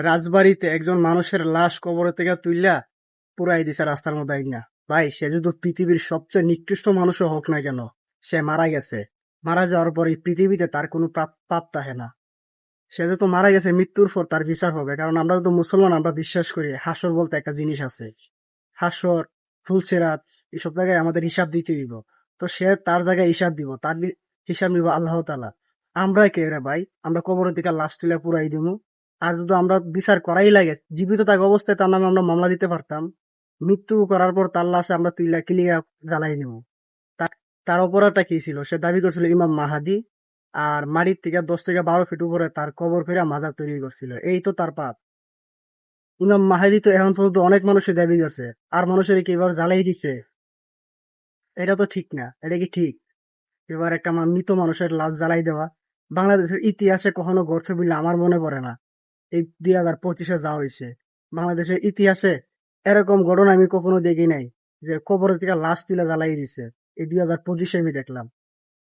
রাজবাড়িতে একজন মানুষের লাশ কবর থেকে তুইলা পুরাই দিছে রাস্তার মধ্যে আইনা। ভাই, সে যদি পৃথিবীর সবচেয়ে নিকৃষ্ট মানুষও হোক না কেন, সে মারা গেছে। মারা যাওয়ার পর এই পৃথিবীতে তার কোনো পাপ থাকে না। সে যেহেতু মারা গেছে, মৃত্যুর পর তার বিচার হবে। কারণ আমরা তো মুসলমান, আমরা বিশ্বাস করি হাসর বলতে একটা জিনিস আছে। হাসর, ফুলসিরাত, এসব জায়গায় আমাদের হিসাব দিতে দিব। তো সে তার জায়গায় হিসাব দিব, তার হিসাব নিব আল্লাহ তাআলা। আমরা কে রে ভাই? আমরা কবরের দিকে লাশ তুলে পুরাই দিব। আর যদি আমরা বিচার করাই লাগে, জীবিত থাকা অবস্থায় তার নামে আমরা মামলা দিতে পারতাম। মৃত্যু করার পর তার লাশে আমরা তুইলা কিলিয়া জ্বালাই নিব। তার তার অপরাধটা কি ছিল? সে দাবি করছিল ইমাম মাহাদি, আর মাটির থেকে 10 থেকে 12 ফিট উপরে তার কবর ফেরা মাজার তৈরি করছিল। এই তো তার পাপ। ইমাম মাহাদি তো এখন পর্যন্ত অনেক মানুষের দাবি করছে, আর মানুষের কি এবার জ্বালাই দিছে? এটা তো ঠিক না। এটা কি ঠিক? এবার একটা মৃত মানুষের লাশ জ্বালাই দেওয়া বাংলাদেশের ইতিহাসে কখনো ঘটছে বলে আমার মনে পড়ে না। এই 2025-এ যা হয়েছে বাংলাদেশের ইতিহাসে, এরকম ঘটনা আমি কখনো দেখি নাই যে কবরের থেকে লাশ তুলে জ্বালাই দিছে। এই 2025-এ আমি দেখলাম।